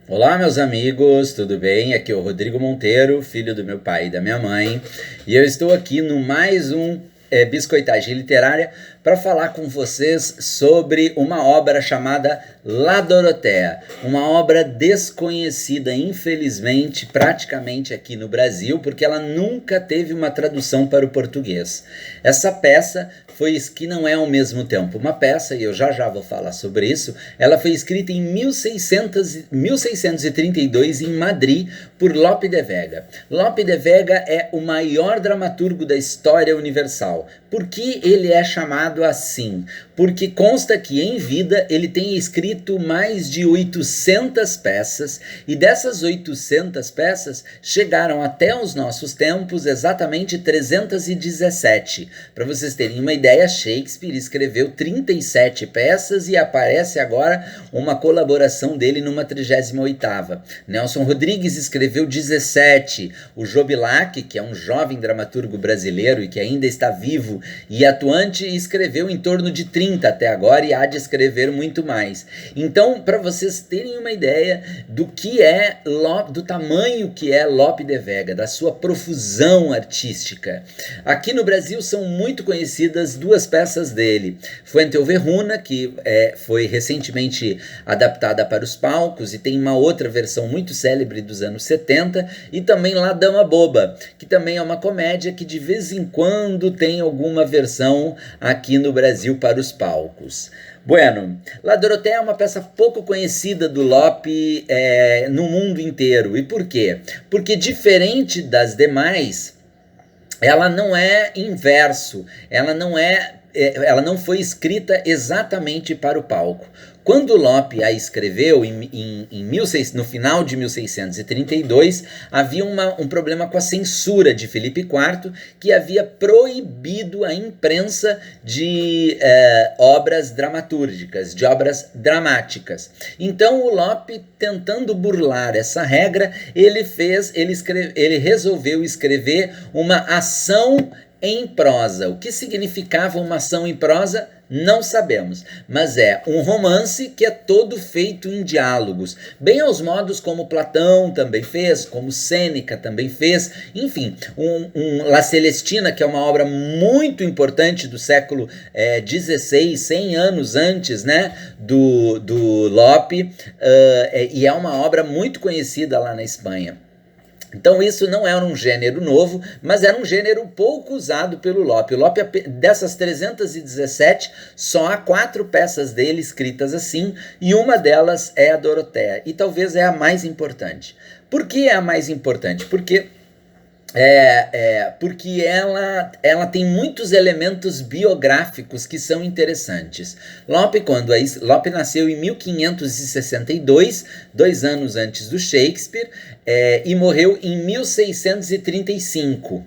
Olá, meus amigos, tudo bem? Aqui é o Rodrigo Monteiro, filho do meu pai e da minha mãe, e eu estou aqui no mais um Biscoitagem Literária para falar com vocês sobre uma obra chamada La Dorothea, uma obra desconhecida, infelizmente, praticamente aqui no Brasil, porque ela nunca teve uma tradução para o português. Essa peça que não é ao mesmo tempo uma peça, e eu já vou falar sobre isso. Ela foi escrita em 1632 em Madrid por Lope de Vega. Lope de Vega é o maior dramaturgo da história universal. Por que ele é chamado assim? Porque consta que em vida ele tem escrito mais de 800 peças, e dessas 800 peças chegaram até os nossos tempos exatamente 317. Para vocês terem uma ideia, Shakespeare escreveu 37 peças e aparece agora uma colaboração dele numa 38ª. Nelson Rodrigues escreveu 17. O Jobilac, que é um jovem dramaturgo brasileiro e que ainda está vivo e atuante, escreveu em torno de 30 até agora e há de escrever muito mais. Então, para vocês terem uma ideia do tamanho que é Lope de Vega, da sua profusão artística. Aqui no Brasil são muito conhecidas duas peças dele. Fuenteovejuna, que foi recentemente adaptada para os palcos e tem uma outra versão muito célebre dos anos 70, e também La Dama Boba, que também é uma comédia que de vez em quando tem alguma versão aqui no Brasil para os palcos. Bueno, La Dorothea é uma peça pouco conhecida do Lope no mundo inteiro. E por quê? Porque diferente das demais, ela não é em verso, ela não foi escrita exatamente para o palco. Quando Lope a escreveu, no final de 1632, havia um problema com a censura de Filipe IV, que havia proibido a imprensa de obras dramatúrgicas, de obras dramáticas. Então o Lope, tentando burlar essa regra, ele resolveu escrever uma ação em prosa. O que significava uma ação em prosa? Não sabemos, mas é um romance que é todo feito em diálogos, bem aos modos como Platão também fez, como Sêneca também fez, enfim, La Celestina, que é uma obra muito importante do século XVI, 100 anos antes, né, do Lope, e é uma obra muito conhecida lá na Espanha. Então isso não era um gênero novo, mas era um gênero pouco usado pelo Lope. O Lope, dessas 317, só há 4 peças dele escritas assim, e uma delas é a Dorothea, e talvez é a mais importante. Por que é a mais importante? Porque ela tem muitos elementos biográficos que são interessantes. Lope nasceu em 1562, 2 anos antes do Shakespeare, e morreu em 1635.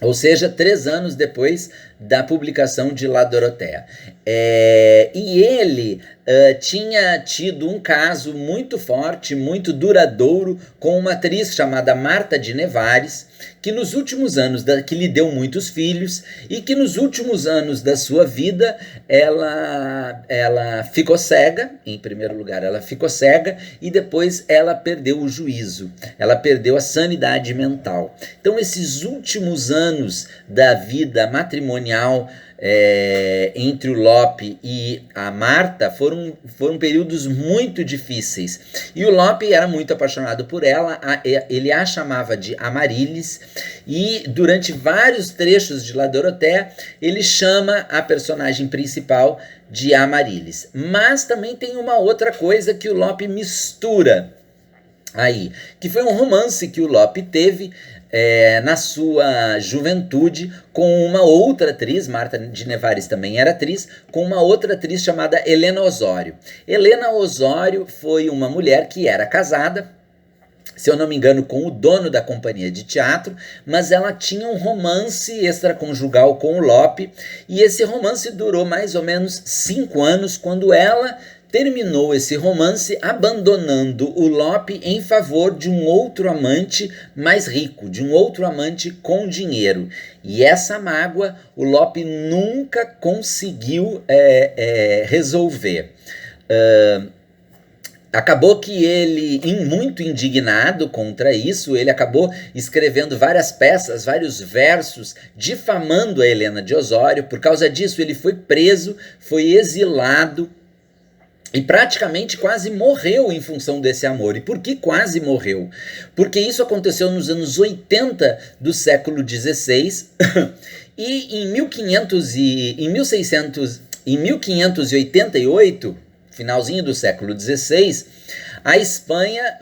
Ou seja, 3 anos depois da publicação de La Dorothea. E ele tinha tido um caso muito forte, muito duradouro, com uma atriz chamada Marta de Nevares, que nos últimos anos, que lhe deu muitos filhos, e que nos últimos anos da sua vida, ela ficou cega. Em primeiro lugar, ela ficou cega, e depois ela perdeu o juízo, ela perdeu a sanidade mental. Então esses últimos anos da vida matrimonial entre o Lope e a Marta foram períodos muito difíceis, e o Lope era muito apaixonado por ela. Ele a chamava de Amaryllis, e durante vários trechos de La Dorothea ele chama a personagem principal de Amaryllis. Mas também tem uma outra coisa que o Lope mistura aí, que foi um romance que o Lope teve na sua juventude com uma outra atriz. Marta de Nevares também era atriz, com uma outra atriz chamada Helena Osório. Helena Osório foi uma mulher que era casada, se eu não me engano, com o dono da companhia de teatro, mas ela tinha um romance extraconjugal com o Lope, e esse romance durou mais ou menos 5 anos, quando ela terminou esse romance abandonando o Lope em favor de um outro amante mais rico, de um outro amante com dinheiro. E essa mágoa o Lope nunca conseguiu resolver. Acabou que ele, muito indignado contra isso, ele acabou escrevendo várias peças, vários versos, difamando a Helena de Osório. Por causa disso, ele foi preso, foi exilado e praticamente quase morreu em função desse amor. E por que quase morreu? Porque isso aconteceu nos anos 80 do século XVI e em 1588, finalzinho do século XVI, a Espanha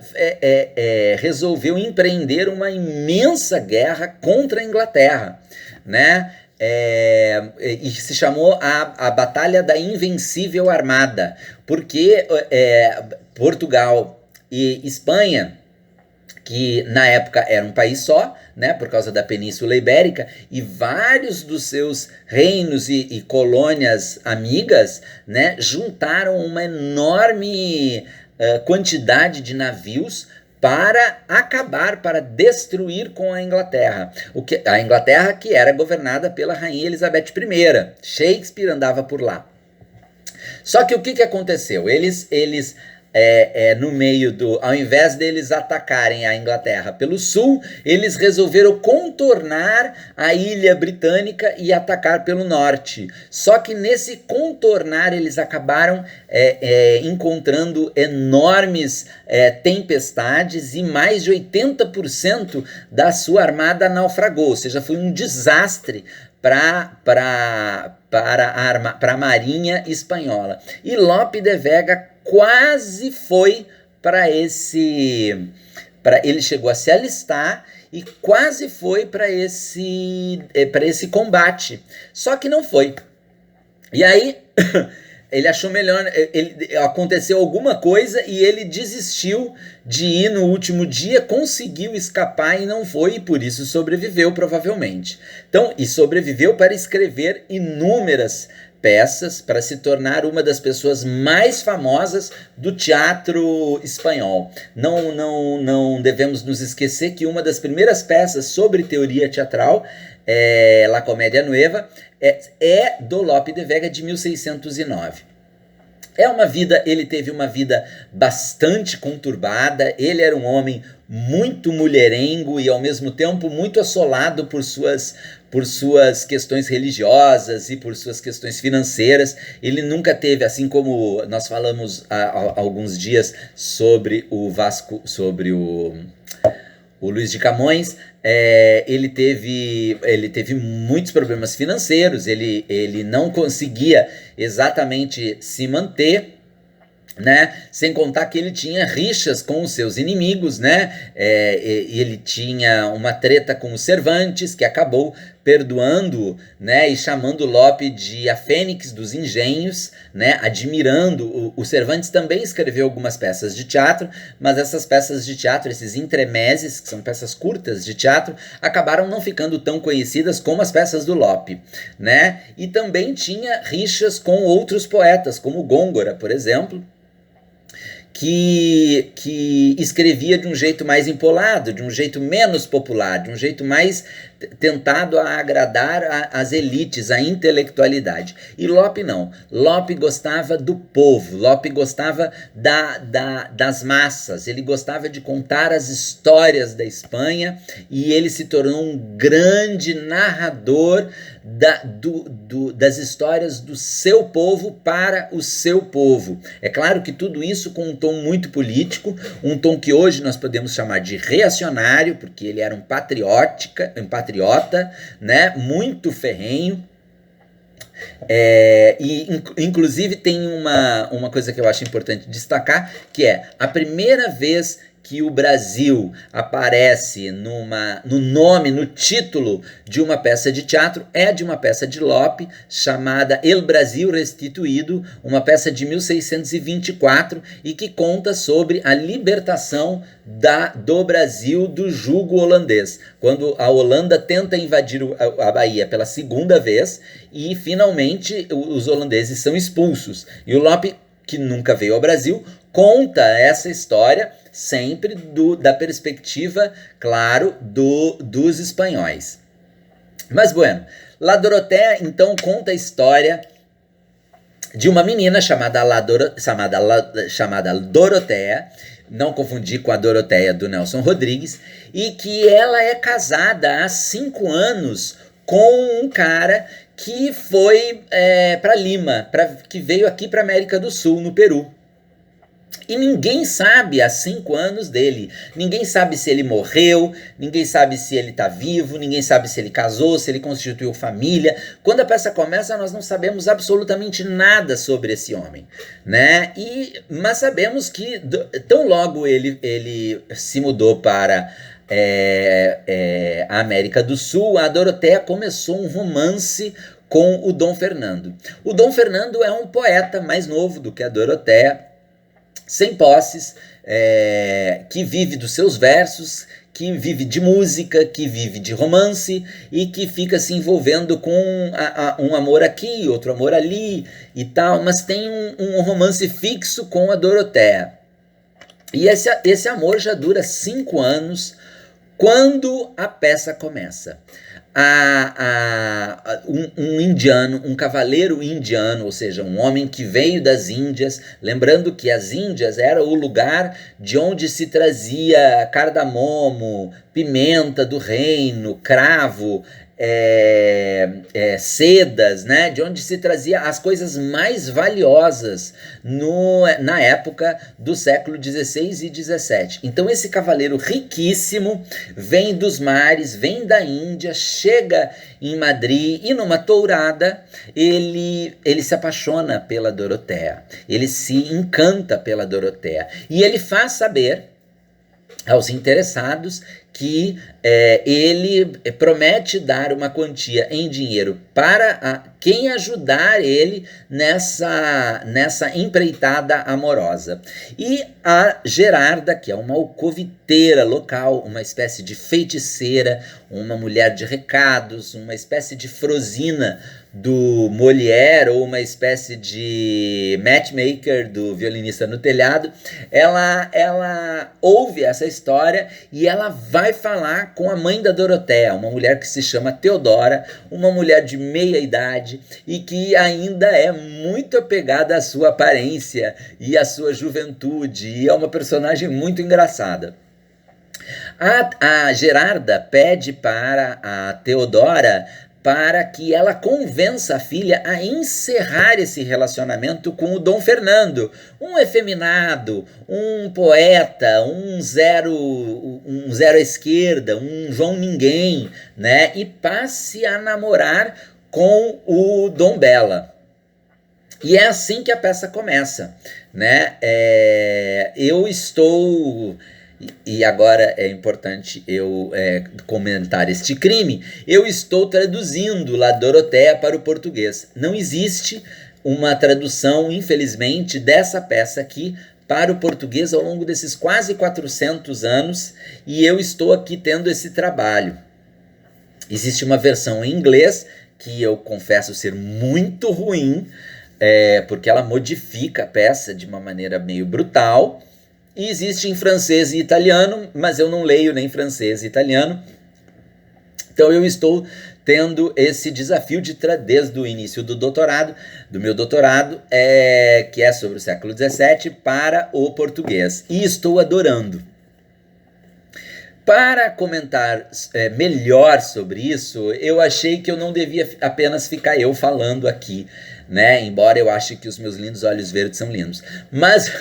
resolveu empreender uma imensa guerra contra a Inglaterra, né? E se chamou a Batalha da Invencível Armada, porque Portugal e Espanha, que na época era um país só, né, por causa da Península Ibérica, e vários dos seus reinos e colônias amigas, né, juntaram uma enorme quantidade de navios para acabar, para destruir com a Inglaterra. A Inglaterra que era governada pela Rainha Elizabeth I. Shakespeare andava por lá. Só que o que aconteceu? Eles no meio ao invés deles atacarem a Inglaterra pelo sul, eles resolveram contornar a ilha britânica e atacar pelo norte. Só que nesse contornar eles acabaram encontrando enormes tempestades e mais de 80% da sua armada naufragou, ou seja, foi um desastre para a marinha espanhola. E Lope de Vega quase foi ele chegou a se alistar e quase foi para esse combate, só que não foi. E aí ele achou melhor, aconteceu alguma coisa e ele desistiu de ir no último dia, conseguiu escapar e não foi, e por isso sobreviveu provavelmente. Então, e sobreviveu para escrever inúmeras peças, para se tornar uma das pessoas mais famosas do teatro espanhol. Não devemos nos esquecer que uma das primeiras peças sobre teoria teatral, La Comédia Nueva, é do Lope de Vega, de 1609. Ele teve uma vida bastante conturbada, ele era um homem muito mulherengo e ao mesmo tempo muito assolado por suas questões religiosas e por suas questões financeiras. Ele nunca teve, assim como nós falamos há alguns dias sobre o Luiz de Camões, ele teve muitos problemas financeiros, ele não conseguia exatamente se manter, né? Sem contar que ele tinha rixas com os seus inimigos, né? Ele tinha uma treta com o Cervantes, que acabou perdoando, né? E chamando Lope de a Fênix dos Engenhos, né? Admirando. O Cervantes também escreveu algumas peças de teatro, mas essas peças de teatro, esses entremeses, que são peças curtas de teatro, acabaram não ficando tão conhecidas como as peças do Lope, né? E também tinha rixas com outros poetas, como Gôngora, por exemplo, que escrevia de um jeito mais empolado, de um jeito menos popular, de um jeito mais tentado a agradar as elites, a intelectualidade. E Lope não. Lope gostava do povo, Lope gostava das massas, ele gostava de contar as histórias da Espanha e ele se tornou um grande narrador das histórias do seu povo para o seu povo. É claro que tudo isso com um tom muito político, um tom que hoje nós podemos chamar de reacionário, porque ele era um patriota, né, muito ferrenho. Inclusive tem uma coisa que eu acho importante destacar, que é a primeira vez que o Brasil aparece no título de uma peça de teatro, é de uma peça de Lope, chamada El Brasil Restituído, uma peça de 1624, e que conta sobre a libertação do Brasil do jugo holandês, quando a Holanda tenta invadir a Bahia pela segunda vez, e finalmente os holandeses são expulsos. E o Lope, que nunca veio ao Brasil, conta essa história sempre da perspectiva, claro, dos espanhóis. Mas, bueno, La Dorotea, então, conta a história de uma menina chamada Doroteia, não confundir com a Doroteia do Nelson Rodrigues, e que ela é casada há 5 anos com um cara que foi para Lima, que veio aqui para América do Sul, no Peru. E ninguém sabe há 5 anos dele. Ninguém sabe se ele morreu, ninguém sabe se ele está vivo, ninguém sabe se ele casou, se ele constituiu família. Quando a peça começa, nós não sabemos absolutamente nada sobre esse homem, né? Mas sabemos que tão logo ele se mudou para a América do Sul, a Doroteia começou um romance com o Dom Fernando. O Dom Fernando é um poeta mais novo do que a Doroteia, sem posses, que vive dos seus versos, que vive de música, que vive de romance e que fica se envolvendo com um amor aqui, outro amor ali e tal, mas tem um romance fixo com a Doroteia. E esse amor já dura 5 anos quando a peça começa. Um indiano, um cavaleiro indiano, ou seja, um homem que veio das Índias, lembrando que as Índias era o lugar de onde se trazia cardamomo, pimenta do reino, cravo, sedas, né? De onde se trazia as coisas mais valiosas na época do século XVI e XVII. Então esse cavaleiro riquíssimo vem dos mares, vem da Índia, chega em Madrid e numa tourada ele se apaixona pela Doroteia, ele se encanta pela Doroteia e ele faz saber aos interessados que ele promete dar uma quantia em dinheiro para quem ajudar ele nessa empreitada amorosa. E a Gerarda, que é uma alcoviteira local, uma espécie de feiticeira, uma mulher de recados, uma espécie de Frosina do Molière, ou uma espécie de matchmaker do Violinista no Telhado, ela ouve essa história e ela vai falar com a mãe da Doroteia, uma mulher que se chama Teodora, uma mulher de meia idade e que ainda é muito apegada à sua aparência e à sua juventude, e é uma personagem muito engraçada. A Gerarda pede para a Teodora para que ela convença a filha a encerrar esse relacionamento com o Dom Fernando, um efeminado, um poeta, um zero à esquerda, um João Ninguém, né? E passe a namorar com o Dom Bela. E é assim que a peça começa, né? Eu estou... E agora é importante eu comentar este crime. Eu estou traduzindo La Doroteia para o português. Não existe uma tradução, infelizmente, dessa peça aqui para o português ao longo desses quase 400 anos, e eu estou aqui tendo esse trabalho. Existe uma versão em inglês que eu confesso ser muito ruim, porque ela modifica a peça de uma maneira meio brutal. E existe em francês e italiano, mas eu não leio nem francês e italiano. Então eu estou tendo esse desafio desde o início do meu doutorado, que é sobre o século XVII, para o português. E estou adorando. Para comentar melhor sobre isso, eu achei que eu não devia apenas ficar eu falando aqui, né? Embora eu ache que os meus lindos olhos verdes são lindos, mas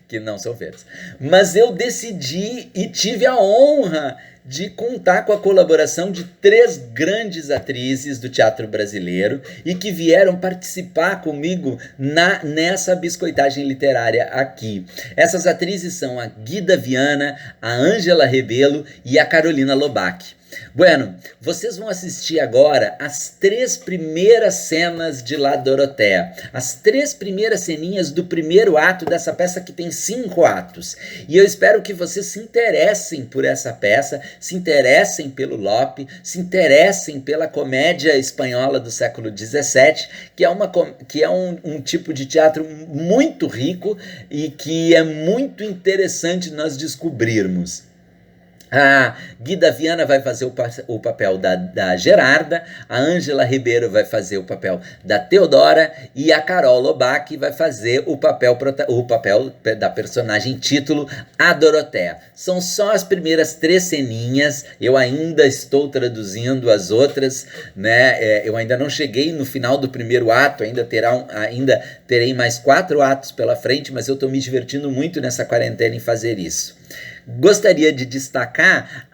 que não são verdes. Mas eu decidi e tive a honra de contar com a colaboração de 3 grandes atrizes do teatro brasileiro e que vieram participar comigo nessa biscoitagem literária aqui. Essas atrizes são a Guida Viana, a Ângela Rebelo e a Carolina Lobac. Bueno, vocês vão assistir agora as 3 primeiras cenas de La Doroteia, as 3 primeiras ceninhas do primeiro ato dessa peça que tem 5 atos. E eu espero que vocês se interessem por essa peça, se interessem pelo Lope, se interessem pela comédia espanhola do século XVII, que é um tipo de teatro muito rico e que é muito interessante nós descobrirmos. A Guida Viana vai fazer o papel da Gerarda, a Ângela Ribeiro vai fazer o papel da Teodora e a Carol Lobac vai fazer o papel da personagem título, a Doroteia. São só as primeiras 3 ceninhas, eu ainda estou traduzindo as outras, né? Eu ainda não cheguei no final do primeiro ato, ainda terei mais 4 atos pela frente, mas eu estou me divertindo muito nessa quarentena em fazer isso. Gostaria de destacar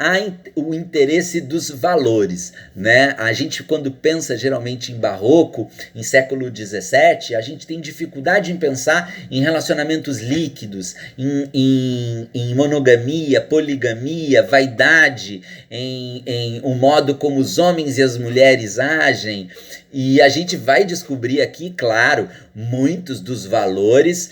o interesse dos valores, né? A gente, quando pensa geralmente em barroco, em século XVII, a gente tem dificuldade em pensar em relacionamentos líquidos, em monogamia, poligamia, vaidade, em o modo como os homens e as mulheres agem. E a gente vai descobrir aqui, claro, muitos dos valores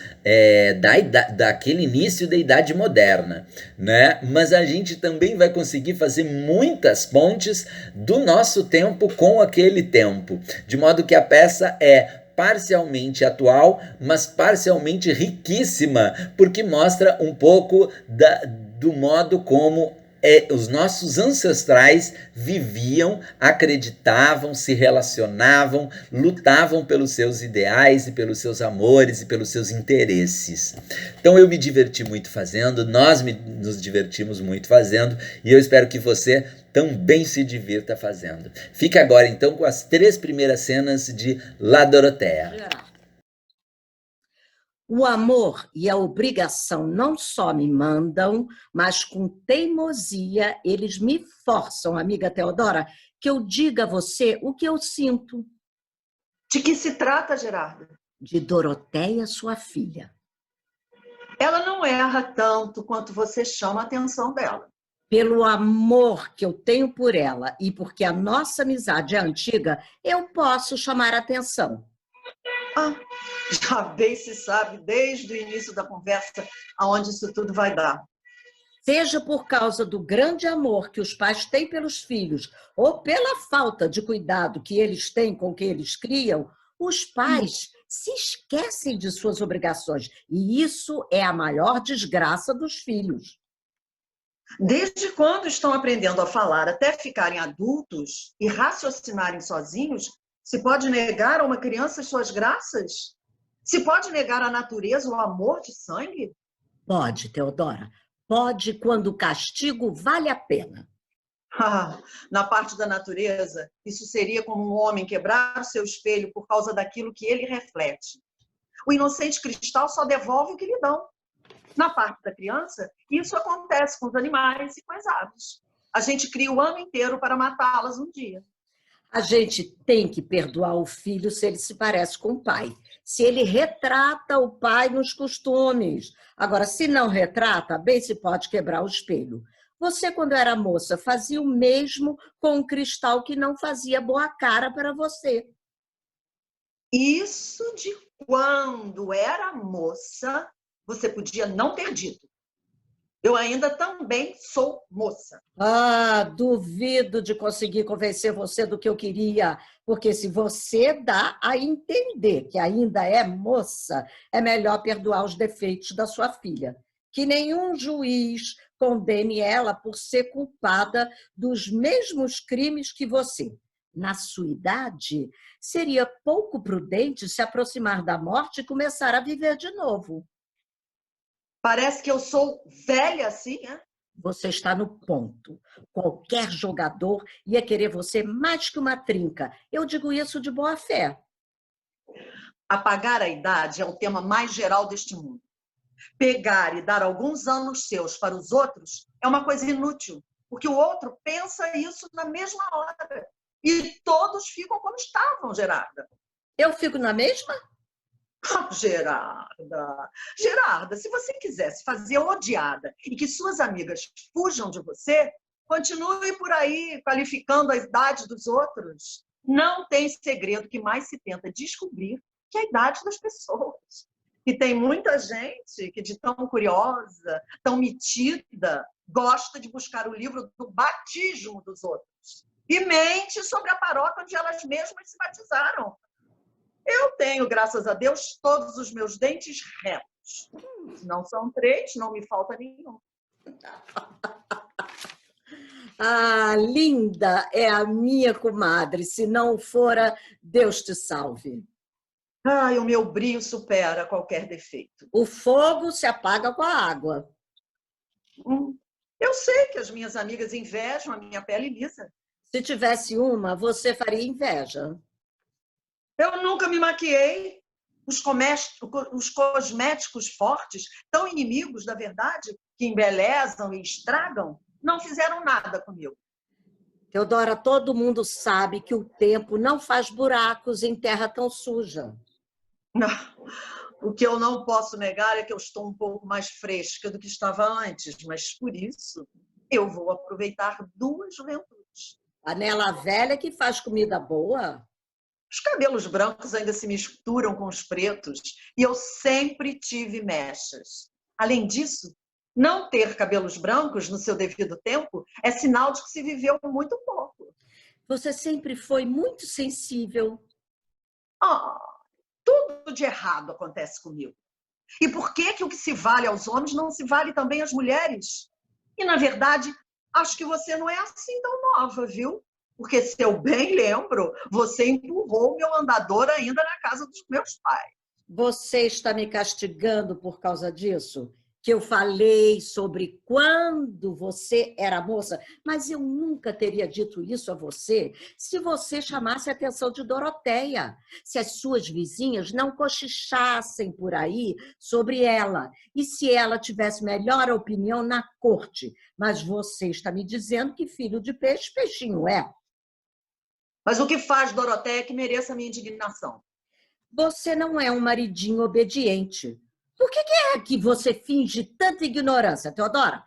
daquele início da Idade Moderna, né? Mas a gente também vai conseguir fazer muitas pontes do nosso tempo com aquele tempo, de modo que a peça é parcialmente atual, mas parcialmente riquíssima, porque mostra um pouco do modo como os nossos ancestrais viviam, acreditavam, se relacionavam, lutavam pelos seus ideais e pelos seus amores e pelos seus interesses. Então eu me diverti muito fazendo, nos divertimos muito fazendo, e eu espero que você também se divirta fazendo. Fica agora então com as 3 primeiras cenas de La Doroteia. O amor e a obrigação não só me mandam, mas com teimosia eles me forçam, amiga Teodora, que eu diga a você o que eu sinto. De que se trata, Gerarda? De Doroteia, sua filha. Ela não erra tanto quanto você chama a atenção dela. Pelo amor que eu tenho por ela e porque a nossa amizade é antiga, eu posso chamar a atenção. Já bem se sabe desde o início da conversa aonde isso tudo vai dar. Seja por causa do grande amor que os pais têm pelos filhos ou pela falta de cuidado que eles têm com o que eles criam, os pais se esquecem de suas obrigações e isso é a maior desgraça dos filhos. Desde quando estão aprendendo a falar até ficarem adultos e raciocinarem sozinhos, se pode negar a uma criança suas graças? Se pode negar à natureza o amor de sangue? Pode, Teodora. Pode quando o castigo vale a pena. Na parte da natureza, isso seria como um homem quebrar o seu espelho por causa daquilo que ele reflete. O inocente cristal só devolve o que lhe dão. Na parte da criança, isso acontece com os animais e com as aves. A gente cria o ano inteiro para matá-las um dia. A gente tem que perdoar o filho se ele se parece com o pai, se ele retrata o pai nos costumes. Agora, se não retrata, bem se pode quebrar o espelho. Você, quando era moça, fazia o mesmo com um cristal que não fazia boa cara para você. Isso de quando era moça, você podia não ter dito. Eu ainda também sou moça. Duvido de conseguir convencer você do que eu queria, porque se você dá a entender que ainda é moça, é melhor perdoar os defeitos da sua filha. Que nenhum juiz condene ela por ser culpada dos mesmos crimes que você. Na sua idade, seria pouco prudente se aproximar da morte e começar a viver de novo. Parece que eu sou velha assim, né? Você está no ponto. Qualquer jogador ia querer você mais que uma trinca. Eu digo isso de boa fé. Apagar a idade é o tema mais geral deste mundo. Pegar e dar alguns anos seus para os outros é uma coisa inútil, porque o outro pensa isso na mesma hora. E todos ficam como estavam, Gerarda. Eu fico na mesma? Gerarda, se você quisesse fazer odiada e que suas amigas fujam de você, continue por aí qualificando a idade dos outros. Não tem segredo que mais se tenta descobrir que a idade das pessoas. E tem muita gente que, de tão curiosa, tão metida, gosta de buscar o livro do batismo dos outros e mente sobre a paróquia onde elas mesmas se batizaram. Eu tenho, graças a Deus, todos os meus dentes retos. Não são 3, não me falta nenhum. Ah, linda é a minha comadre. Se não fora, Deus te salve. Ai, o meu brio supera qualquer defeito. O fogo se apaga com a água. Eu sei que as minhas amigas invejam a minha pele lisa. Se tivesse uma, você faria inveja. Eu nunca me maquiei. Os cosméticos fortes, tão inimigos da verdade, que embelezam e estragam, não fizeram nada comigo. Teodora, todo mundo sabe que o tempo não faz buracos em terra tão suja. O que eu não posso negar é que eu estou um pouco mais fresca do que estava antes, mas por isso eu vou aproveitar duas juventudes. Panela velha que faz comida boa. Os cabelos brancos ainda se misturam com os pretos e eu sempre tive mechas. Além disso, não ter cabelos brancos no seu devido tempo é sinal de que se viveu muito pouco. Você sempre foi muito sensível. Ah, tudo de errado acontece comigo. E por que o que se vale aos homens não se vale também às mulheres? E, na verdade, acho que você não é assim tão nova, viu? Porque, se eu bem lembro, você empurrou o meu andador ainda na casa dos meus pais. Você está me castigando por causa disso? Que eu falei sobre quando você era moça, mas eu nunca teria dito isso a você se você chamasse a atenção de Doroteia, se as suas vizinhas não cochichassem por aí sobre ela e se ela tivesse melhor opinião na corte. Mas você está me dizendo que filho de peixe, peixinho é. Mas o que faz Doroteia que mereça a minha indignação? Você não é um maridinho obediente. Por que é que você finge tanta ignorância, Teodora?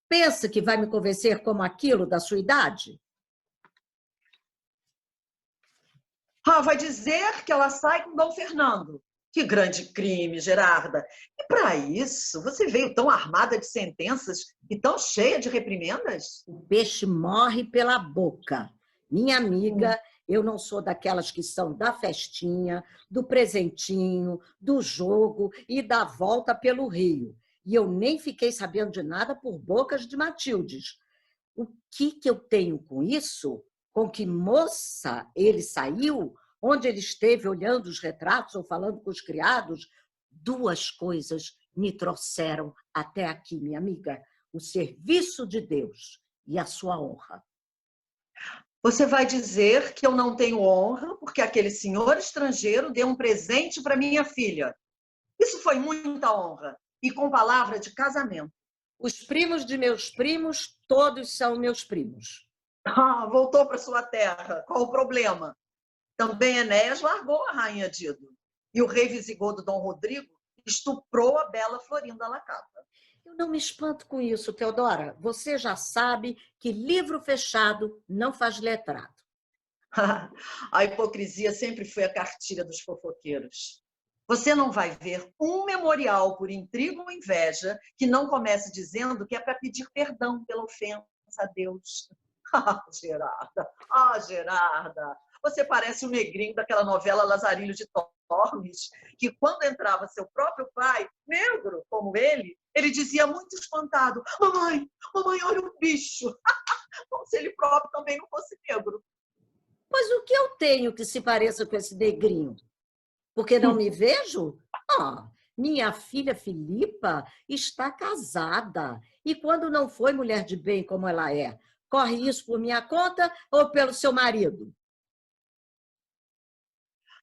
Pensa que vai me convencer como aquilo da sua idade? Vai dizer que ela sai com Dom Fernando. Que grande crime, Gerarda. E para isso, você veio tão armada de sentenças e tão cheia de reprimendas? O peixe morre pela boca. Minha amiga, eu não sou daquelas que são da festinha, do presentinho, do jogo e da volta pelo rio. E eu nem fiquei sabendo de nada por bocas de Matildes. O que eu tenho com isso? Com que moça ele saiu? Onde ele esteve olhando os retratos ou falando com os criados? Duas coisas me trouxeram até aqui, minha amiga. O serviço de Deus e a sua honra. Você vai dizer que eu não tenho honra porque aquele senhor estrangeiro deu um presente para minha filha. Isso foi muita honra e com palavra de casamento. Os primos de meus primos, todos são meus primos. Voltou para sua terra. Qual o problema? Também Enéas largou a rainha Dido. E o rei visigodo Dom Rodrigo estuprou a bela Florinda Lacata. Eu não me espanto com isso, Teodora. Você já sabe que livro fechado não faz letrado. A hipocrisia sempre foi a cartilha dos fofoqueiros. Você não vai ver um memorial por intriga ou inveja que não comece dizendo que é para pedir perdão pela ofensa a Deus. Gerarda, você parece o negrinho daquela novela Lazarilho de Tormes, que quando entrava seu próprio pai, negro como ele dizia muito espantado: mamãe, olha o bicho. Como se ele próprio também não fosse negro. Mas o que eu tenho que se pareça com esse negrinho? Porque não me vejo? Minha filha Filipa está casada. E quando não foi mulher de bem como ela é, corre isso por minha conta ou pelo seu marido?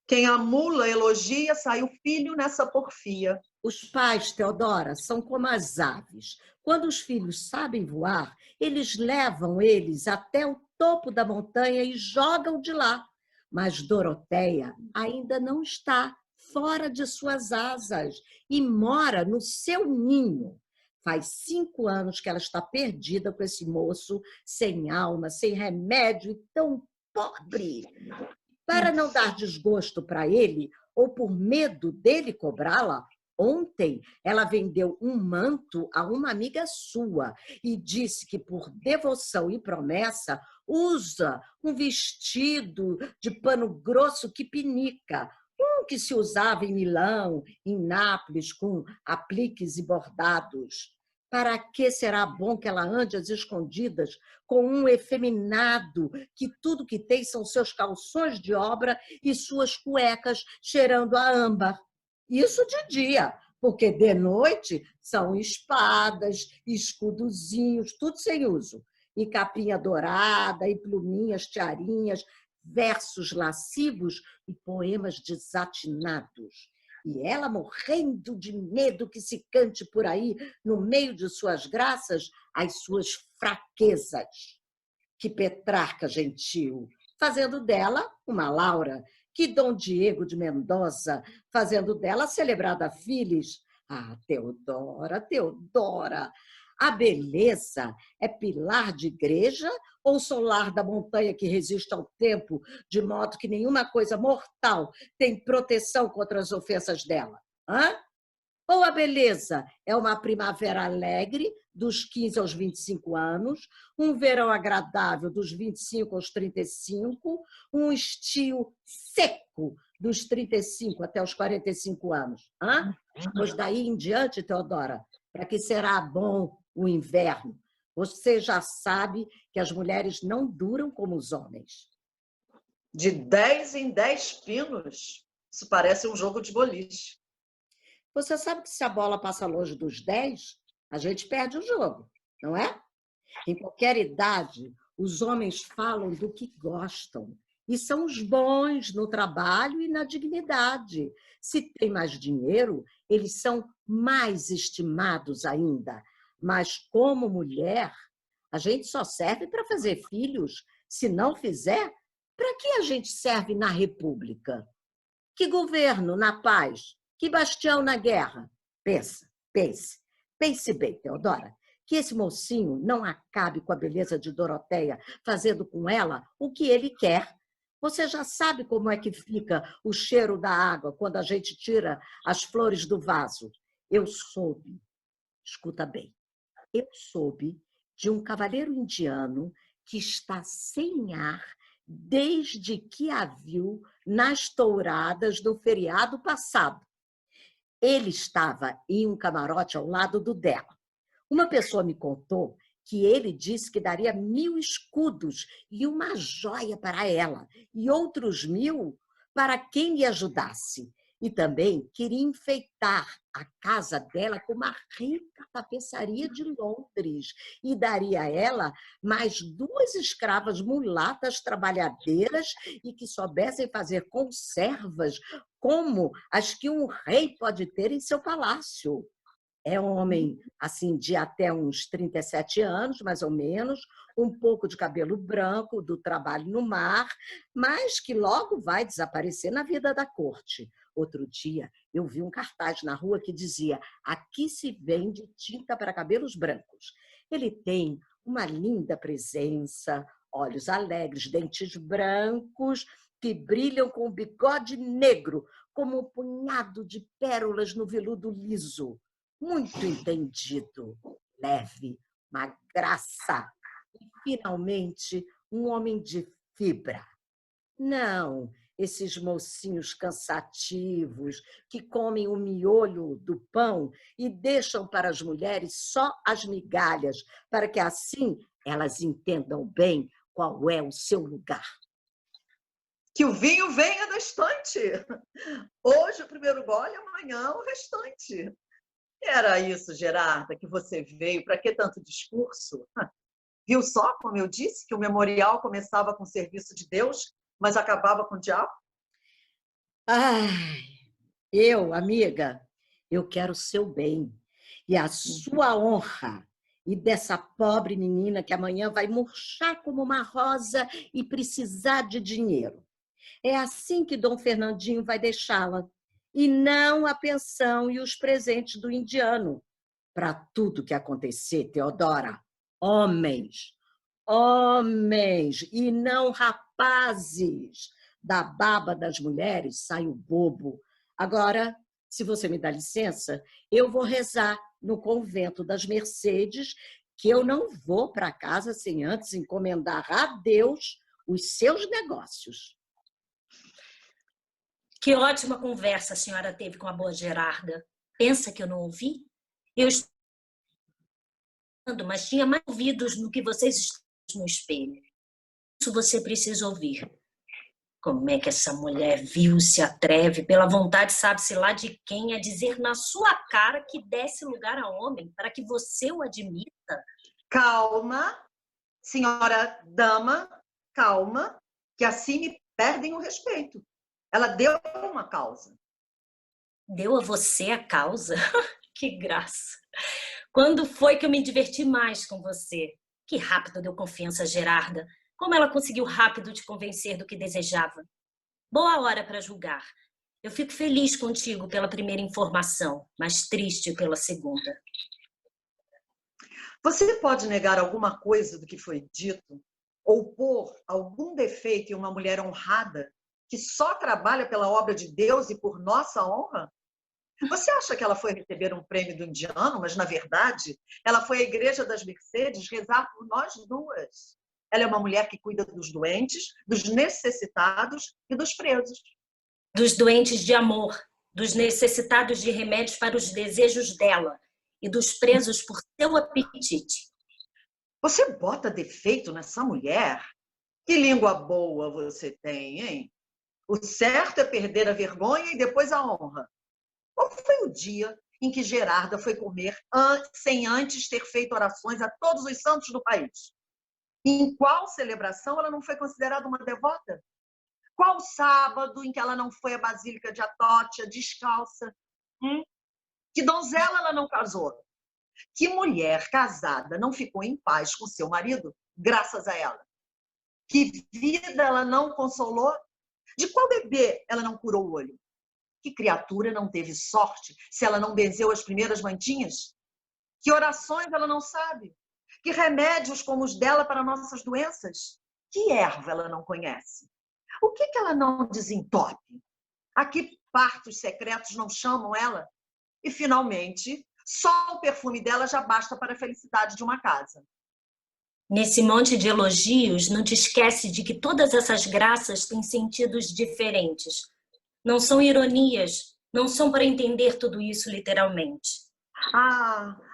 Quem a mula elogia, sai o filho nessa porfia. Os pais, Teodora, são como as aves. Quando os filhos sabem voar, eles levam eles até o topo da montanha e jogam de lá. Mas Doroteia ainda não está fora de suas asas e mora no seu ninho. Faz 5 anos que ela está perdida com esse moço, sem alma, sem remédio e tão pobre. Para não dar desgosto para ele, ou por medo dele cobrá-la, ontem ela vendeu um manto a uma amiga sua e disse que, por devoção e promessa, usa um vestido de pano grosso que pinica, um que se usava em Milão, em Nápoles, com apliques e bordados. Para que será bom que ela ande às escondidas com um efeminado que tudo que tem são seus calções de obra e suas cuecas cheirando a âmbar? Isso de dia, porque de noite são espadas, escudozinhos, tudo sem uso. E capinha dourada, e pluminhas, tiarinhas, versos lascivos e poemas desatinados. E ela morrendo de medo que se cante por aí, no meio de suas graças, as suas fraquezas. Que Petrarca gentil, fazendo dela uma Laura, que Dom Diego de Mendoza, fazendo dela a celebrada Phyllis. Ah, Teodora, Teodora, a beleza é pilar de igreja ou solar da montanha que resiste ao tempo, de modo que nenhuma coisa mortal tem proteção contra as ofensas dela? Hã? Ou a beleza é uma primavera alegre, dos 15 aos 25 anos, um verão agradável, dos 25 aos 35, um estio seco, dos 35 até os 45 anos? Hã? Pois daí em diante, Teodora, para que será bom o inverno? Você já sabe que as mulheres não duram como os homens. De 10 em 10 pinos. Isso parece um jogo de boliche. Você sabe que se a bola passa longe dos 10, a gente perde o jogo, não é? Em qualquer idade, os homens falam do que gostam e são os bons no trabalho e na dignidade. Se tem mais dinheiro, eles são mais estimados ainda. Mas como mulher, a gente só serve para fazer filhos. Se não fizer, para que a gente serve na república? Que governo na paz? Que bastião na guerra? Pensa, pense. Pense bem, Teodora, que esse mocinho não acabe com a beleza de Doroteia, fazendo com ela o que ele quer. Você já sabe como é que fica o cheiro da água quando a gente tira as flores do vaso. Eu soube, escuta bem, eu soube de um cavaleiro indiano que está sem ar desde que a viu nas touradas do feriado passado. Ele estava em um camarote ao lado do dela. Uma pessoa me contou que ele disse que daria 1000 escudos e uma joia para ela, e outros 1000 para quem lhe ajudasse. E também queria enfeitar a casa dela com uma rica tapeçaria de Londres e daria a ela mais 2 escravas mulatas trabalhadeiras e que soubessem fazer conservas como as que um rei pode ter em seu palácio. É um homem assim de até uns 37 anos, mais ou menos, um pouco de cabelo branco, do trabalho no mar, mas que logo vai desaparecer na vida da corte. Outro dia, eu vi um cartaz na rua que dizia: aqui se vende tinta para cabelos brancos. Ele tem uma linda presença, olhos alegres, dentes brancos, que brilham com o bigode negro, como um punhado de pérolas no veludo liso. Muito entendido, leve, uma graça. E, finalmente, um homem de fibra. Não, esses mocinhos cansativos que comem o miolho do pão e deixam para as mulheres só as migalhas, para que assim elas entendam bem qual é o seu lugar. Que o vinho venha da estante. Hoje o primeiro gole, amanhã o restante. Era isso, Gerarda, que você veio. Para que tanto discurso? Viu só, como eu disse, que o memorial começava com o serviço de Deus, mas acabava com o diabo? Ai, amiga, eu quero o seu bem e a sua honra e dessa pobre menina que amanhã vai murchar como uma rosa e precisar de dinheiro. É assim que Dom Fernandinho vai deixá-la, e não a pensão e os presentes do indiano. Para tudo que acontecer, Teodora, homens, homens e não rapazes. Da baba das mulheres sai o bobo. Agora, se você me dá licença, eu vou rezar no convento das Mercedes, que eu não vou para casa sem antes encomendar a Deus os seus negócios. Que ótima conversa a senhora teve com a boa Gerarda. Pensa que eu não ouvi? Eu mas tinha mais ouvidos no que vocês estão no espelho. Isso você precisa ouvir. Como é que essa mulher vil se atreve, pela vontade sabe-se lá de quem, a dizer na sua cara que desse lugar a homem para que você o admita? Calma, senhora dama, calma, que assim me perdem o respeito. Ela deu uma causa. Deu a você a causa? Que graça! Quando foi que eu me diverti mais com você? Que rápido deu confiança a Gerarda. Como ela conseguiu rápido te convencer do que desejava. Boa hora para julgar. Eu fico feliz contigo pela primeira informação, mas triste pela segunda. Você pode negar alguma coisa do que foi dito? Ou pôr algum defeito em uma mulher honrada que só trabalha pela obra de Deus e por nossa honra? Você acha que ela foi receber um prêmio do indiano, mas, na verdade, ela foi à Igreja das Mercedes rezar por nós duas. Ela é uma mulher que cuida dos doentes, dos necessitados e dos presos. Dos doentes de amor, dos necessitados de remédios para os desejos dela e dos presos por seu apetite. Você bota defeito nessa mulher? Que língua boa você tem, hein? O certo é perder a vergonha e depois a honra. Qual foi o dia em que Gerarda foi comer sem antes ter feito orações a todos os santos do país? Em qual celebração ela não foi considerada uma devota? Qual sábado em que ela não foi à Basílica de Atótia descalça? Que donzela ela não casou? Que mulher casada não ficou em paz com seu marido graças a ela? Que vida ela não consolou? De qual bebê ela não curou o olho? Que criatura não teve sorte se ela não benzeu as primeiras mantinhas? Que orações ela não sabe? Que remédios como os dela para nossas doenças? Que erva ela não conhece? O que ela não desentope? A que partos secretos não chamam ela? E, finalmente, só o perfume dela já basta para a felicidade de uma casa. Nesse monte de elogios, não te esquece de que todas essas graças têm sentidos diferentes. Não são ironias, não são para entender tudo isso literalmente.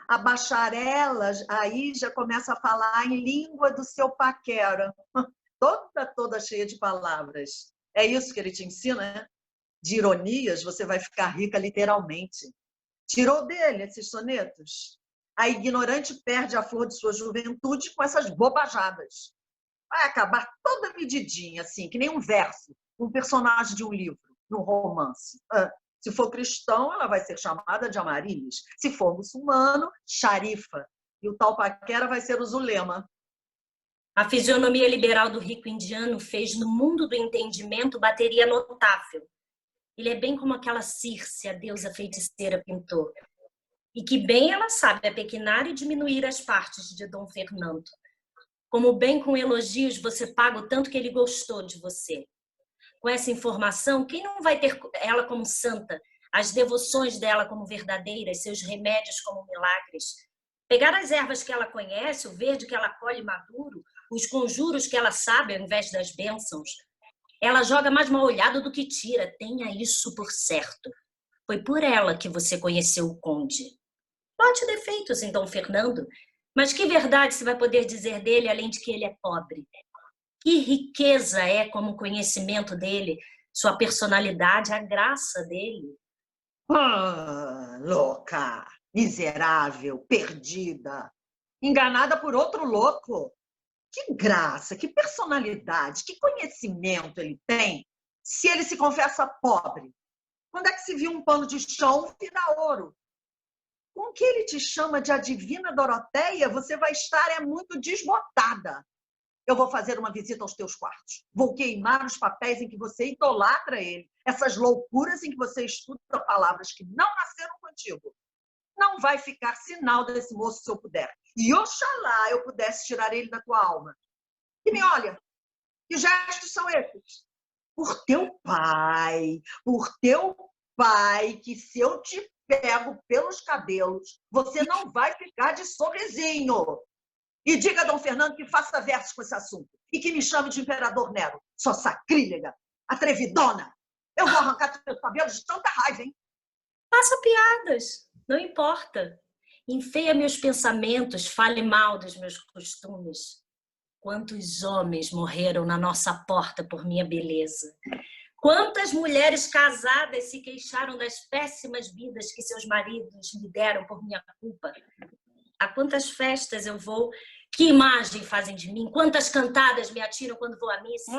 A bacharela aí já começa a falar em língua do seu paquera. Toda cheia de palavras. É isso que ele te ensina, né? De ironias, você vai ficar rica literalmente. Tirou dele esses sonetos? A ignorante perde a flor de sua juventude com essas bobajadas. Vai acabar toda medidinha, assim, que nem um verso, um personagem de um livro, num romance. Se for cristão, ela vai ser chamada de Amarilis. Se for muçulmano, Sharifa. E o tal paquera vai ser o Zulema. A fisionomia liberal do rico indiano fez no mundo do entendimento bateria notável. Ele é bem como aquela Circe, a deusa feiticeira, pintou. E que bem ela sabe apequinar e diminuir as partes de Dom Fernando. Como bem com elogios você paga o tanto que ele gostou de você. Com essa informação, quem não vai ter ela como santa, as devoções dela como verdadeiras, seus remédios como milagres? Pegar as ervas que ela conhece, o verde que ela colhe maduro, os conjuros que ela sabe ao invés das bênçãos. Ela joga mais mal olhado do que tira, tenha isso por certo. Foi por ela que você conheceu o conde. Note defeitos em Dom Fernando, mas que verdade se vai poder dizer dele além de que ele é pobre? Que riqueza é como conhecimento dele, sua personalidade, a graça dele. Louca, miserável, perdida, enganada por outro louco. Que graça, que personalidade, que conhecimento ele tem se ele se confessa pobre. Quando é que se viu um pano de chão virar ouro? Com que ele te chama de a divina Doroteia, você vai estar muito desbotada. Eu vou fazer uma visita aos teus quartos. Vou queimar os papéis em que você idolatra ele. Essas loucuras em que você estuda palavras que não nasceram contigo. Não vai ficar sinal desse moço se eu puder. E oxalá eu pudesse tirar ele da tua alma. E me olha, que gestos são esses? Por teu pai, que se eu te pego pelos cabelos, você não vai ficar de sorrisinho. E diga a Dom Fernando que faça versos com esse assunto e que me chame de Imperador Nero, sua sacrílega, atrevidona. Eu vou arrancar teus cabelos de tanta raiva, hein? Faça piadas, não importa. Enfeia meus pensamentos, fale mal dos meus costumes. Quantos homens morreram na nossa porta por minha beleza? Quantas mulheres casadas se queixaram das péssimas vidas que seus maridos me deram por minha culpa? A quantas festas eu vou? Que imagem fazem de mim? Quantas cantadas me atiram quando vou à missa?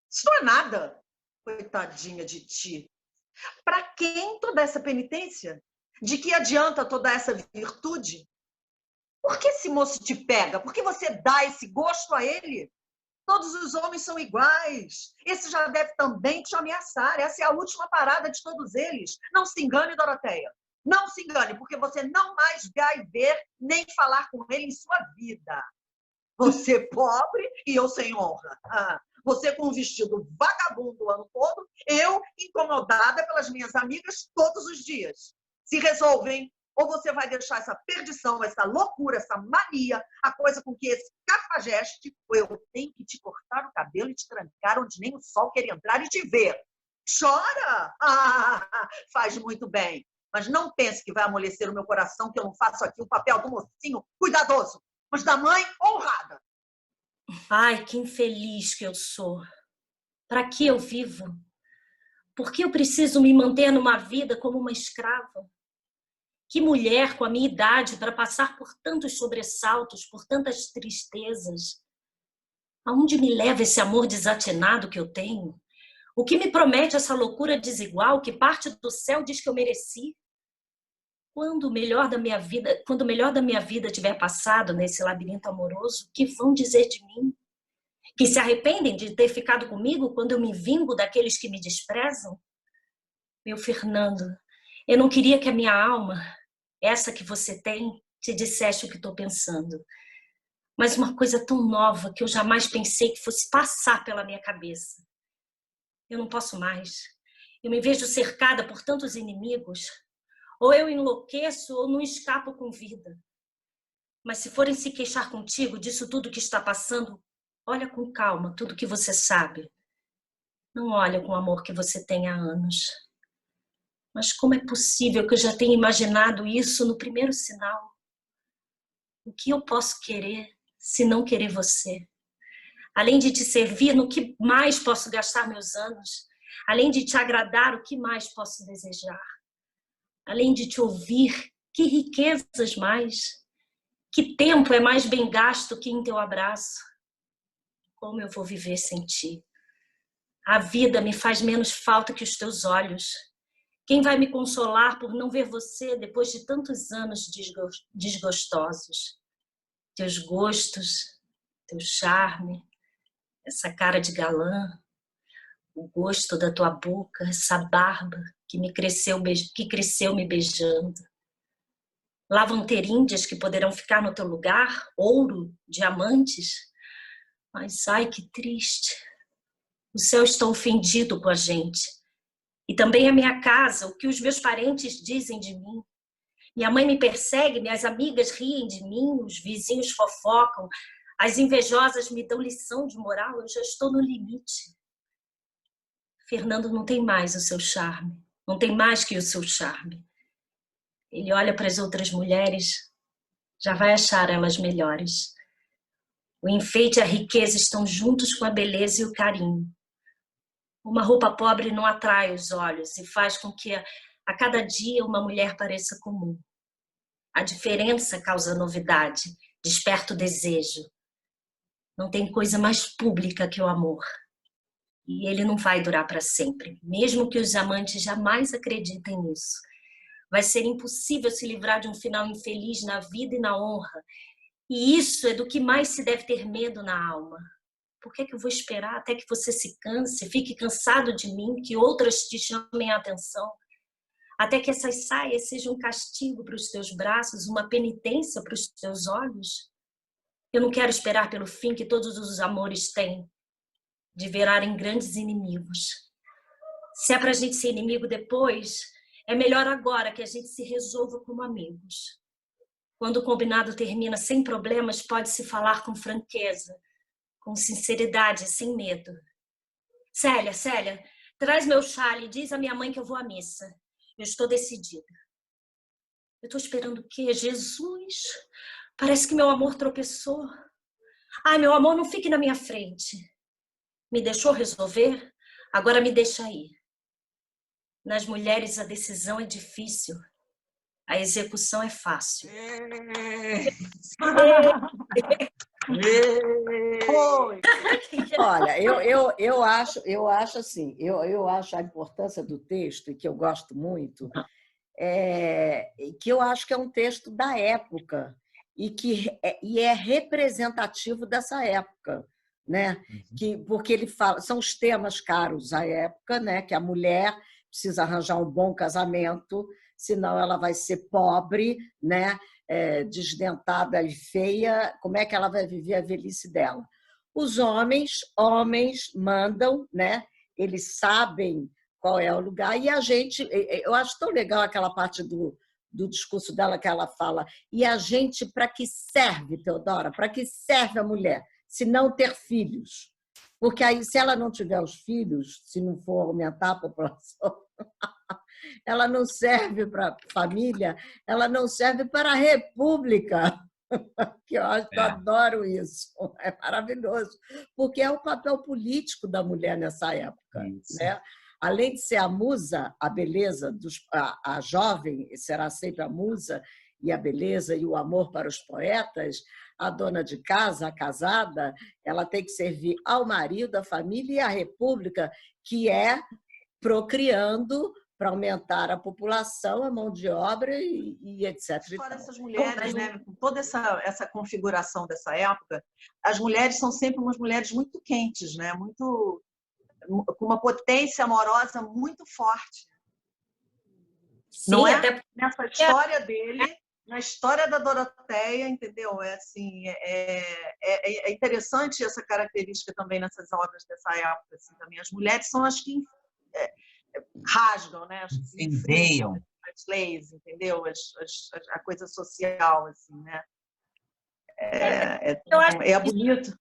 Isso não é nada, coitadinha de ti. Para quem toda essa penitência? De que adianta toda essa virtude? Por que esse moço te pega? Por que você dá esse gosto a ele? Todos os homens são iguais. Esse já deve também te ameaçar. Essa é a última parada de todos eles. Não se engane, Doroteia. Não se engane, porque você não mais vai ver nem falar com ele em sua vida. Você pobre e eu sem honra. Você com um vestido vagabundo o ano todo, eu incomodada pelas minhas amigas todos os dias. Se resolvem, ou você vai deixar essa perdição, essa loucura, essa mania, a coisa com que esse cafajeste, ou eu tenho que te cortar o cabelo e te trancar onde nem o sol quer entrar e te ver. Chora? Faz muito bem. Mas não pense que vai amolecer o meu coração, que eu não faço aqui o papel do mocinho cuidadoso, mas da mãe honrada. Ai, que infeliz que eu sou. Para que eu vivo? Por que eu preciso me manter numa vida como uma escrava? Que mulher com a minha idade para passar por tantos sobressaltos, por tantas tristezas? Aonde me leva esse amor desatinado que eu tenho? O que me promete essa loucura desigual que parte do céu diz que eu mereci? Quando o melhor da minha vida tiver passado nesse labirinto amoroso, o que vão dizer de mim? Que se arrependem de ter ficado comigo quando eu me vingo daqueles que me desprezam? Meu Fernando, eu não queria que a minha alma, essa que você tem, te dissesse o que estou pensando. Mas uma coisa tão nova que eu jamais pensei que fosse passar pela minha cabeça. Eu não posso mais. Eu me vejo cercada por tantos inimigos. Ou eu enlouqueço ou não escapo com vida. Mas se forem se queixar contigo disso tudo que está passando, olha com calma tudo que você sabe. Não olha com o amor que você tem há anos. Mas como é possível que eu já tenha imaginado isso no primeiro sinal? O que eu posso querer se não querer você? Além de te servir, no que mais posso gastar meus anos? Além de te agradar, o que mais posso desejar? Além de te ouvir, que riquezas mais? Que tempo é mais bem gasto que em teu abraço? Como eu vou viver sem ti? A vida me faz menos falta que os teus olhos. Quem vai me consolar por não ver você depois de tantos anos desgostosos? Teus gostos, teu charme, essa cara de galã, o gosto da tua boca, essa barba que cresceu me beijando. Lá vão ter índias que poderão ficar no teu lugar, ouro, diamantes. Mas ai, que triste. O céu está ofendido com a gente. E também a minha casa, o que os meus parentes dizem de mim. Minha mãe me persegue, minhas amigas riem de mim, os vizinhos fofocam, as invejosas me dão lição de moral, eu já estou no limite. Fernando não tem mais o seu charme, não tem mais que o seu charme. Ele olha para as outras mulheres, já vai achar elas melhores. O enfeite e a riqueza estão juntos com a beleza e o carinho. Uma roupa pobre não atrai os olhos e faz com que a cada dia uma mulher pareça comum. A diferença causa novidade, desperta o desejo. Não tem coisa mais pública que o amor. E ele não vai durar para sempre, mesmo que os amantes jamais acreditem nisso. Vai ser impossível se livrar de um final infeliz na vida e na honra. E isso é do que mais se deve ter medo na alma. Por que eu vou esperar até que você se canse, fique cansado de mim, que outras te chamem a atenção? Até que essas saias sejam um castigo para os teus braços, uma penitência para os teus olhos? Eu não quero esperar pelo fim que todos os amores têm, de virarem grandes inimigos. Se é para a gente ser inimigo depois, é melhor agora que a gente se resolva como amigos. Quando o combinado termina sem problemas, pode-se falar com franqueza, com sinceridade, sem medo. Célia, traz meu chale e diz à minha mãe que eu vou à missa. Eu estou decidida. Eu estou esperando o quê? Jesus! Parece que meu amor tropeçou. Ai, meu amor, não fique na minha frente. Me deixou resolver? Agora me deixa ir. Nas mulheres a decisão é difícil. A execução é fácil. Foi. Olha, eu acho assim, eu acho a importância do texto, e que eu gosto muito, que eu acho que é um texto da época e é representativo dessa época, né? Porque ele fala, são os temas caros à época, né? Que a mulher precisa arranjar um bom casamento, senão ela vai ser pobre, né? Desdentada e feia, como é que ela vai viver a velhice dela? Os homens mandam, né? Eles sabem qual é o lugar, e a gente, eu acho tão legal aquela parte do discurso dela que ela fala, e a gente, para que serve, Teodora? Para que serve a mulher? Se não ter filhos. Porque aí, se ela não tiver os filhos, se não for aumentar a população, ela não serve para a família, ela não serve para a república, que eu adoro isso, é maravilhoso, porque é o papel político da mulher nessa época, né? Além de ser a musa, a beleza, a jovem será sempre a musa, e a beleza e o amor para os poetas, a dona de casa, a casada, ela tem que servir ao marido, à família e à república, que é procriando para aumentar a população, a mão de obra e etc. Fora essas mulheres, né, com toda essa configuração dessa época, as mulheres são sempre umas mulheres muito quentes, né, muito, com uma potência amorosa muito forte. Sim, não é? Até Nessa história dele, na história da Doroteia, entendeu? É interessante essa característica também nessas obras dessa época. Assim, também. As mulheres são as que rasgam, né? As que enfrentam as leis, entendeu? A coisa social, assim, né? É bonito.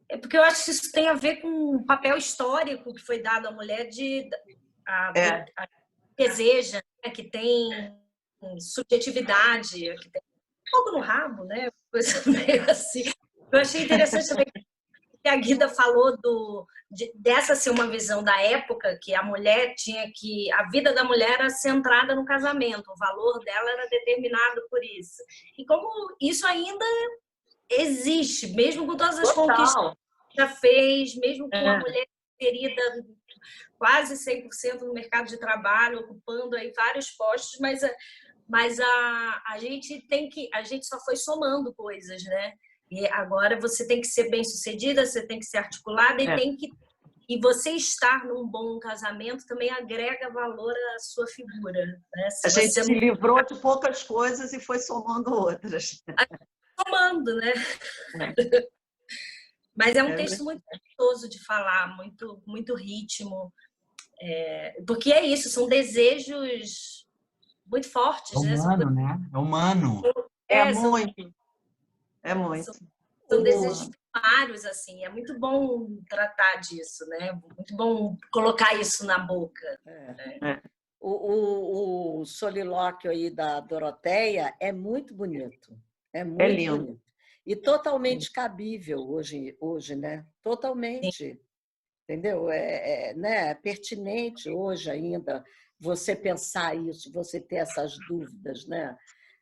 É porque eu acho que isso tem a ver com o papel histórico que foi dado à mulher a deseja, né? Que tem subjetividade, que tem fogo no rabo, né? Coisa meio assim. Eu achei interessante também que a Guida falou dessa ser uma visão da época, que a mulher tinha que... A vida da mulher era centrada no casamento, o valor dela era determinado por isso. E como isso ainda existe, mesmo com todas as conquistas que já fez, mesmo com a mulher inserida quase 100% no mercado de trabalho, ocupando aí vários postos, mas a gente só foi somando coisas, né? E agora você tem que ser bem-sucedida, você tem que ser articulada e você estar num bom casamento também agrega valor à sua figura, né? A gente se livrou de poucas coisas e foi somando outras. Somando, né? Mas é um texto muito gostoso de falar, muito, muito ritmo, porque é isso, são desejos muito fortes, humano, né? É humano. É muito. São desejos primários, assim. É muito bom tratar disso, né? Muito bom colocar isso na boca. O solilóquio aí da Doroteia é muito bonito. É muito lindo. Bonito. E totalmente cabível hoje, né? Totalmente. Sim. Entendeu? Né? Pertinente hoje ainda você pensar isso, você ter essas dúvidas, né?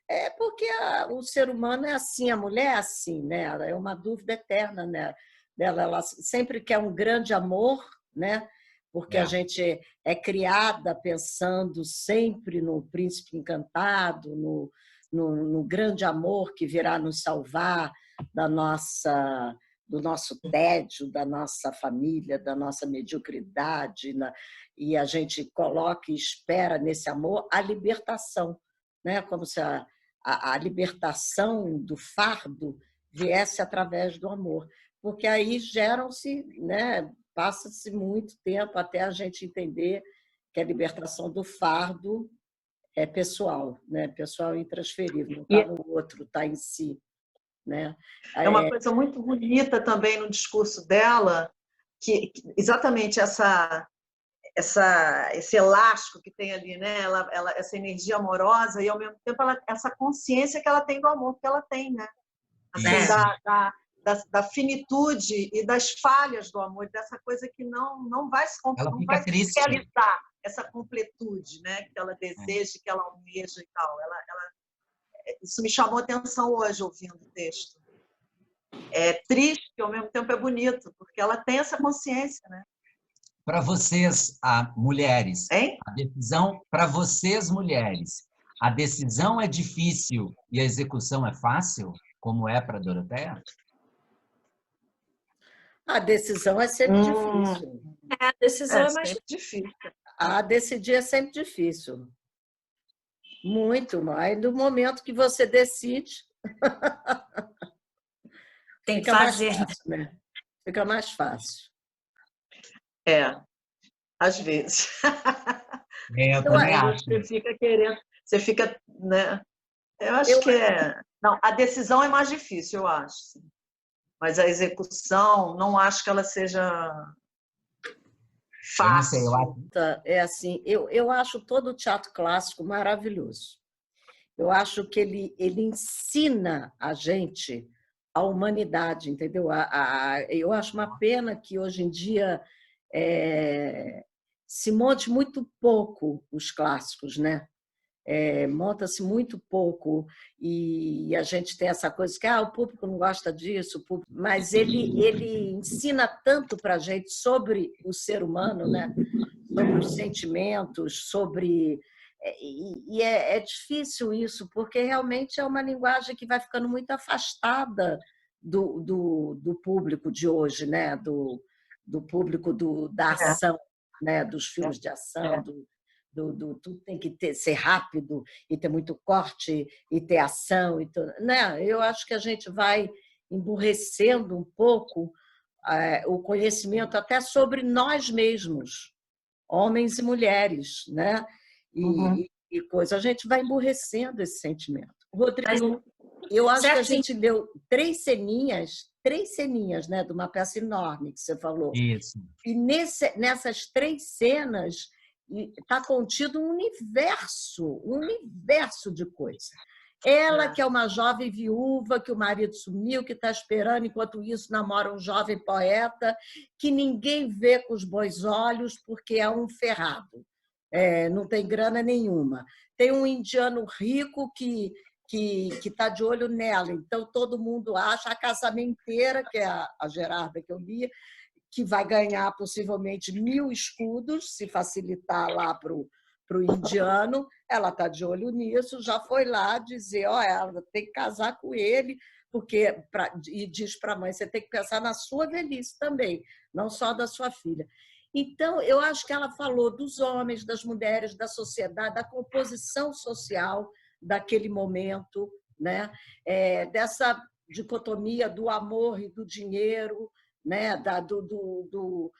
É porque o ser humano é assim, a mulher é assim, né? Ela é uma dúvida eterna, né? Ela sempre quer um grande amor, né? Porque a gente é criada pensando sempre no príncipe encantado, no grande amor que virá nos salvar do nosso tédio, da nossa família, da nossa mediocridade, e a gente coloca e espera nesse amor a libertação, né? Como se a libertação do fardo viesse através do amor, porque aí geram-se, né? Passa-se muito tempo até a gente entender que a libertação do fardo é pessoal, né? Pessoal intransferível, não está no outro, está em si. Né? É uma coisa muito bonita também no discurso dela, que exatamente esse elástico que tem ali, né? Essa energia amorosa e, ao mesmo tempo, essa consciência que ela tem do amor que ela tem, né? Assim, da finitude e das falhas do amor, dessa coisa que não vai se realizar, essa completude, né? Que ela deseja, que ela almeja e tal. Isso me chamou a atenção hoje, ouvindo o texto. É triste e, ao mesmo tempo, é bonito, porque ela tem essa consciência, né? Para vocês, mulheres, a decisão, para vocês, mulheres, a decisão é difícil e a execução é fácil, como é para Doroteia? A decisão é sempre difícil. A decisão é mais sempre difícil. A decidir é sempre difícil. Muito mais. No momento que você decide, tem que fica fazer. Mais fácil, né? Fica mais fácil. Às vezes. Eu também acho. Você fica querendo, né? Eu acho que Não, a decisão é mais difícil, eu acho. Mas a execução, não acho que ela seja fácil. É assim, eu acho todo o teatro clássico maravilhoso. Eu acho que ele ensina a gente a humanidade, entendeu? Eu acho uma pena que hoje em dia se monte muito pouco os clássicos, né? Monta-se muito pouco e a gente tem essa coisa que o público não gosta disso, mas ele ensina tanto para a gente sobre o ser humano, né? Sobre os sentimentos, sobre... E é difícil isso, porque realmente é uma linguagem que vai ficando muito afastada do público de hoje, né? Do público da ação, né? Dos filmes de ação, tudo tem que ser rápido e ter muito corte e ter ação. Né? Eu acho que a gente vai emburrecendo um pouco o conhecimento até sobre nós mesmos, homens e mulheres, né? E coisa. A gente vai emburrecendo esse sentimento. Rodrigo, eu acho que a gente leu 3 ceninhas, né, de uma peça enorme que você falou. Isso. E nessas 3 cenas está contido um universo de coisa. Ela, que é uma jovem viúva, que o marido sumiu, que está esperando, enquanto isso namora um jovem poeta, que ninguém vê com os bons olhos porque é um ferrado. Não tem grana nenhuma. Tem um indiano rico que está de olho nela, então todo mundo acha, a casamenteira, que é a Gerarda que eu li, que vai ganhar possivelmente 1000 escudos, se facilitar lá para o indiano, ela está de olho nisso, já foi lá dizer, ela tem que casar com ele, e diz para a mãe, você tem que pensar na sua velhice também, não só da sua filha. Então, eu acho que ela falou dos homens, das mulheres, da sociedade, da composição social daquele momento, né? Dessa dicotomia do amor e do dinheiro, né? Do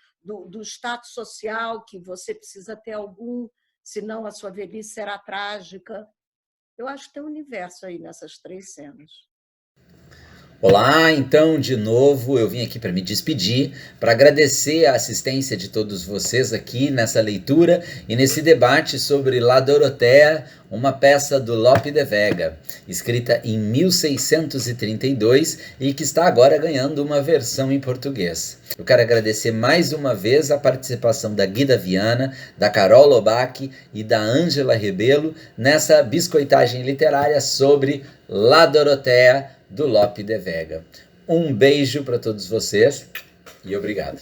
status social, que você precisa ter algum, senão a sua velhice será trágica. Eu acho que tem um universo aí nessas 3 cenas. Olá, então, de novo, eu vim aqui para me despedir, para agradecer a assistência de todos vocês aqui nessa leitura e nesse debate sobre La Dorothea, uma peça do Lope de Vega, escrita em 1632 e que está agora ganhando uma versão em português. Eu quero agradecer mais uma vez a participação da Guida Viana, da Carol Lobac e da Ângela Rebelo nessa biscoitagem literária sobre La Dorothea, do Lope de Vega. Um beijo para todos vocês e obrigado.